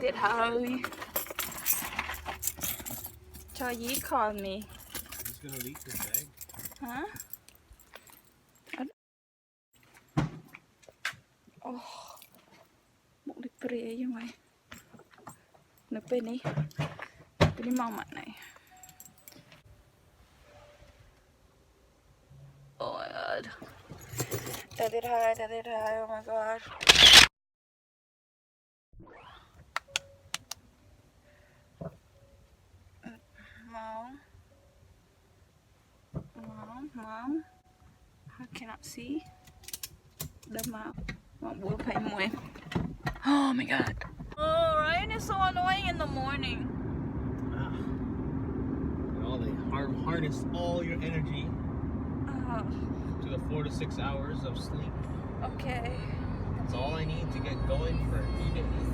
tiệt hơi. Cho dí con mì. He's gonna leak this bag. Hả? Oh, bụng đi pre chứ mày. Nó bên đi mong mặt này. Oh my god. Ta tiệt hai, oh my god. Mom. I cannot see. Đâm out. Một bữa phải mua em. Oh my god. Oh, Ryan is so annoying in the morning. Well, they harness all your energy to the 4 to 6 hours of sleep. Okay. That's all I need to get going for a few days.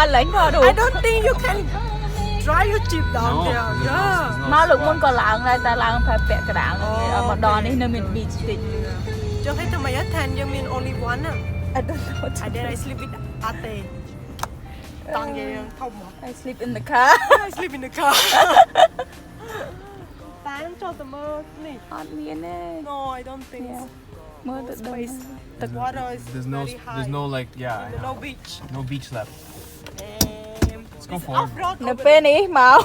Lãnh vào đủ. I don't think you can drive your jeep down there. Yeah. Mau lực muốn còn lạng đây ta lạng phải bẹt cái đạn ở một đòn đi nên mình bị tịt. Cho thấy tụi mày hết thành you mean only one à? I don't know. I did I sleep with Ate. Tăng vậy thông hả? I sleep in the car. I sleep in the car. Tán cho tụi mơ này. Miên nè. No, I don't think. Yeah. Mơ tự đâu. The water is very high. There's no like No beach. no beach left. Let's go forward. Nó bên ý màu.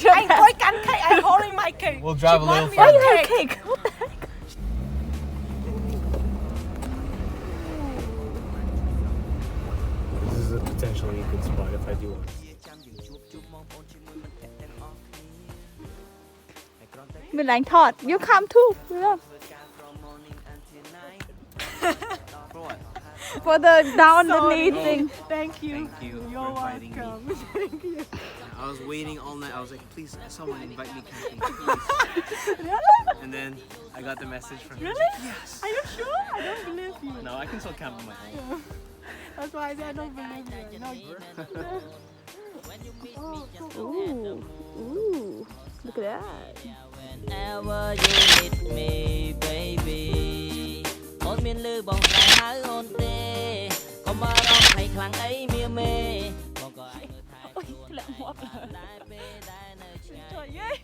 Anh coi cắn cake, I'm holding my cake. We'll drive a little Why further. you have cake? This is a potentially good spot if I do want. Mình đánh thọt. You come too. Yeah. For the down the knee thing. Thank you. Thank you You're for inviting me. welcome. Thank you. I was waiting all night. I was like, please, someone invite me camping, please. Really? And then I got the message from him. Really? Yes. Are you sure? I don't believe you. No, I can still camp on my own. That's why I said I don't believe you. No. Ooh. Look at that. Whenever you need me, baby. អូនមានលឺបងខ្លាំងហៅអូនទេកុំមករំភ័យខ្លាំងអីមៀមេបងក៏អាចមើលថែខ្លួន Lẹ ngoác rồi. តែពេលដែលនៅឆ្ងាយ Trời ơi.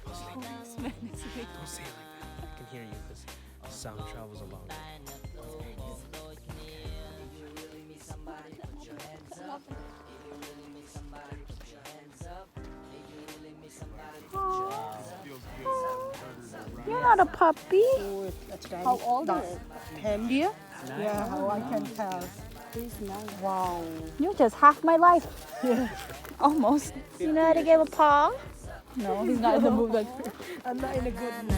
This man is big. Don't say it like that. I can hear you because sound travels a long way. You're not a puppy. How old is it? 10 years? Yeah, how I can tell. Wow. You're just half my life. Yeah. Almost. You know how to give a paw? No, he's not in the mood like I'm not in a good mood.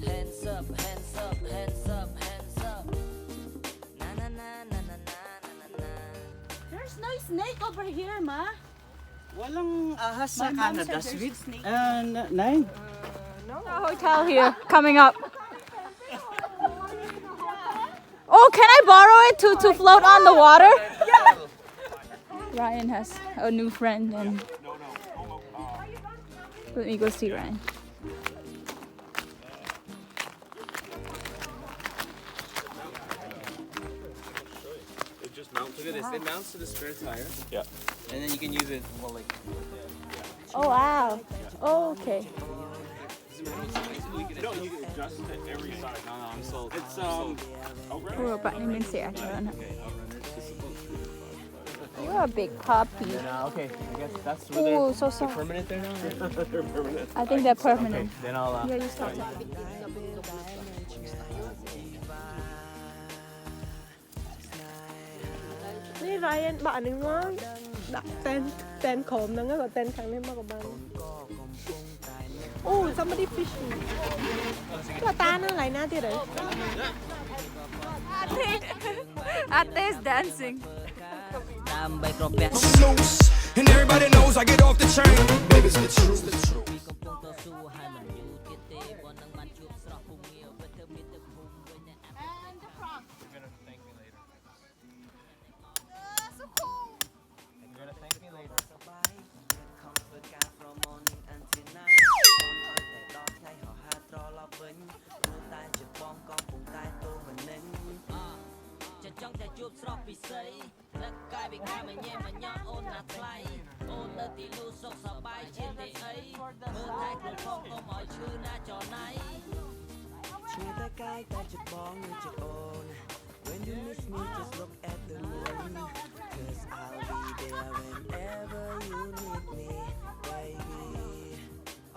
Hands up, hands up, hands up, hands up. Na na na na na na na na. There's no snake over here, Ma. Walang ahas sa My mom Canada, said sweet. there's a snake. Nine. A hotel here, coming up. Oh, can I borrow it to float on the water? Yeah. Ryan has a new friend and let me go see Ryan. It just mounts. Look at this. It mounts to the spare tire. Yeah. And then you can use it well, like. Oh wow. Oh, okay. No, you can adjust it every side. No, I'm sold. It's Ủa, bạn ấy mình sẽ cho nó. You're a big puppy. Okay, I guess that's Oh, where so they're soft. permanent there now. they're permanent. I think they're permanent. Then I'll. Yeah, you stop. Đây Ryan, bạn ấy ngoan. ដាក់តែនក្រោមហ្នឹងក៏តែនខាងនេះមកក៏បានអូ somebody fishing ក៏តាណាឡៃណាទៀតហើយ Ate's dancing. ដើម្បីក្រពះ loose, and everybody knows I get off the train. Baby, it's the truth. កំពុងតស៊ូហើយមិនយូរទៀតទេបើនឹងបានជួបស្រស់ភូមិងាវបើធ្វើមានទឹកភូមិវិញអ្នក You're gonna thank me later. You're gonna thank me later. សប្បាយខំធ្វើការ from morning until night អត់តែដល់ថ្ងៃហោះហើរត្រឡប់វិញព្រោះតែជាបងកំពុងតែទូមិននឹងចិត្តចង់តែជួបស្រស់ពិសីនឹកកាយវិការមញ៉ែមញ៉ោអូនណាថ្លៃអូននៅទីលូសុខសប្បាយជាទីអីមើលតែខ្លួនផងកុំឲ្យឈឺណាចណៃឈឺតែកាយតែចិត្តបងនឹងចិត្តអូន When you miss me just look at the moon Cause I'll be there whenever you need me baby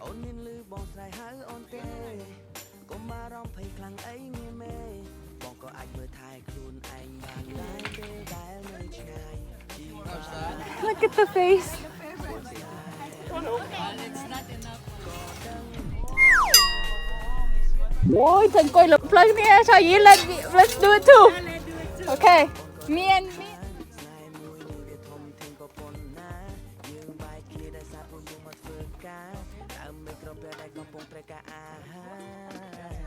អូនមានលឺបងស្រ័យហៅអូនទេកុំបារម្ភភ័យខ្លាំងអីមានមេបងក៏អាចមើលថែខ្លួនឯងបានដែរពេលដែលនៅឆ្ងាយ Look at the face. Ôi, thằng coi lực plug nè, sao vậy? Let's do it too. Okay, me and me. ស្នេហ៍មួយនេះវាធំធេងក៏ប៉ុណ្ណាយើងបែកគ្នាដោយសារពួកយើងមកធ្វើការដើមមិនក្រពះដែលកំពុងត្រូវការអាហារ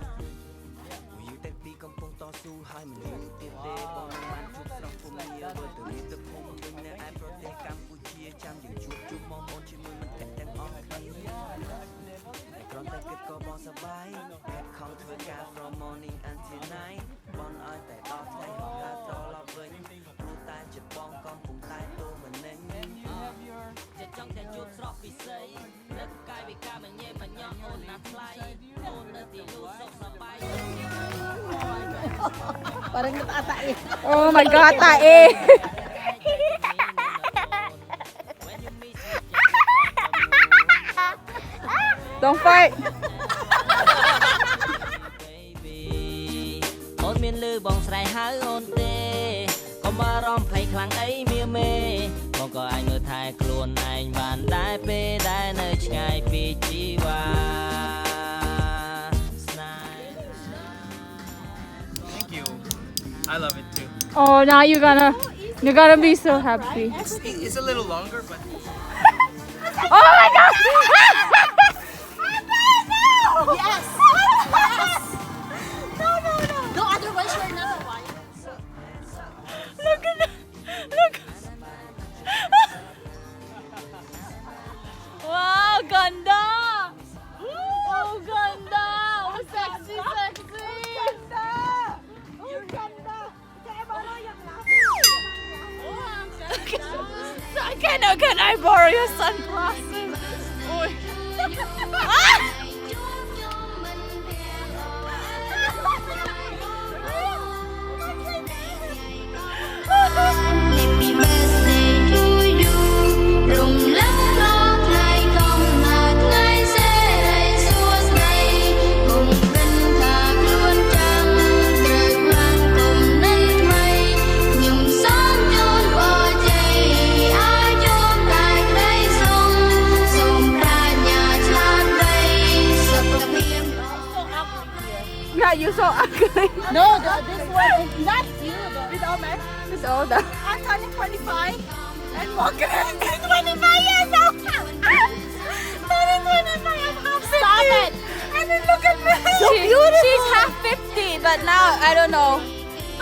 យើងទាំងពីរកំពុងតស៊ូហើយមិនលឺទៀតទេបងបានជួបស្រស់ភូមិងាវទៅរៀបទឹកភូមិវិញនៅឯប្រទេសកម្ពុជាចាំយើងជួបបងប្អូនជាមួយមិត្តភក្តិទាំងអស់គ្នាតែគ្រាន់តែគិតក៏បងសប្បាយខំធ្វើការ from morning until night បងឲ្យតែដល់ថ្ងៃហោះហើរត្រឡប់វិញព្រោះតែចិត្តបងកំពុងតែទូមិននឹងចិត្តចង់តែជួបស្រស់ពិសីនឹកកាយវិការមញ៉ែមញ៉ោអូនណាថ្លៃអូននៅទីលូសុខសប្បាយ Parang natae. Oh my God, tae. Don't fight. អូនមានលឺបងស្រ័យហៅអូនទេកុំបារម្ភភ័យខ្លាំងអីមៀមេបងក៏អាចមើលថែខ្លួនឯងបានដែរពេលដែលនៅឆ្ងាយពីជីវ៉ា Thank you. I love it too. Oh, now you're gonna be so happy. It's a little longer, but Oh my God! Yes. No, otherwise you're not a wife. Look at that! Look! Wow, ganda! Oh, ganda! Oh, sexy, sexy! Can I borrow your sunglasses? Oi. Ah! Happy birthday to you រំលឹកដល់ថ្ងៃកំណើតថ្ងៃសេរីសួស្តីគង់គិនថាខ្លួនចាំត្រូវខ្លាំងគុំនឹងថ្មីខ្ញុំសូមជូនពរជ័យឲ្យជួបតែក្តីសុខសូមប្រាជ្ញាឆ្លាតវៃសុខភាព Yeah, you're so ugly. No, this one is not you. It's all Max. It's older. I'm turning 25 and walking. 25 years old. Turning 25. I'm half 50. Stop it. And then look at me. So beautiful. She's half 50, but now I don't know.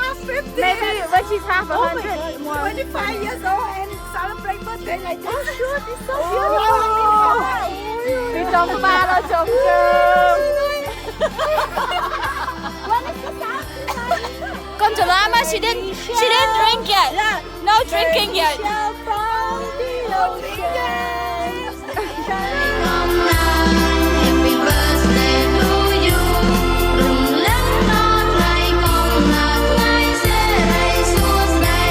Half 50. Maybe when she's half Oh my 100 God, more. 25 years old and celebrate birthday like this. Oh, sure, it's so Đi trong ba lo chồng trường. Con Jalama, she didn't drink yet. No drinking yet. កំណើត Happy birthday to you រំលឹកដល់ថ្ងៃកំណើតថ្ងៃសេរីសួស្តី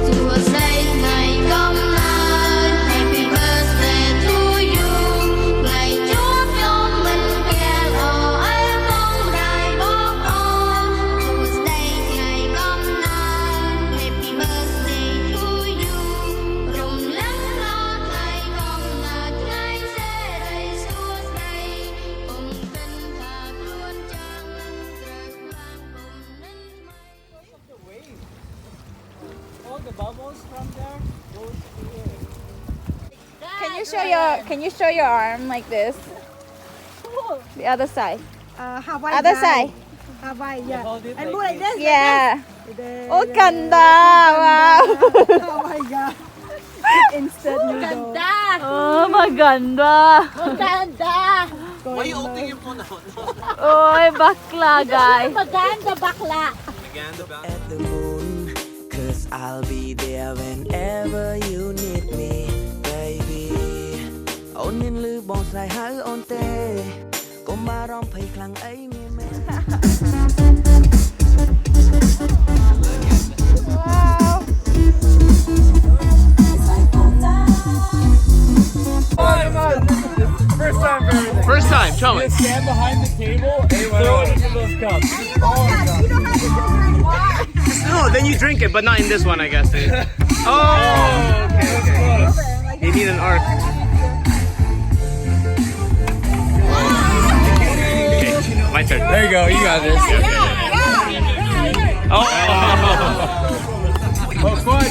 សួស្តីថ្ងៃកំណើត Happy birthday to you Can you show your arm like this? The other side. Hawaii Other guy. side. Hawaii, yeah. And move like this. Yeah. Like this. Oh, ganda! Wow. Hawaii guy. Instant noodle. Oh, maganda. Why you opening your phone out? Oy, bakla, guys. Maganda bakla. Again, the bell. At the moon, 'cause I'll be there whenever you need me, baby. អូនមានលឺបងស្រ័យហៅអូនទេកុំបារម្ភភ័យខ្លាំងអីមានមែន First time, show me. Stand behind the table and throw it into those cups. No, then you drink it, but not in this one, I guess. Oh, okay. You need an arc. Okay, my turn. There you go. You got this. Oh. Oh, fun.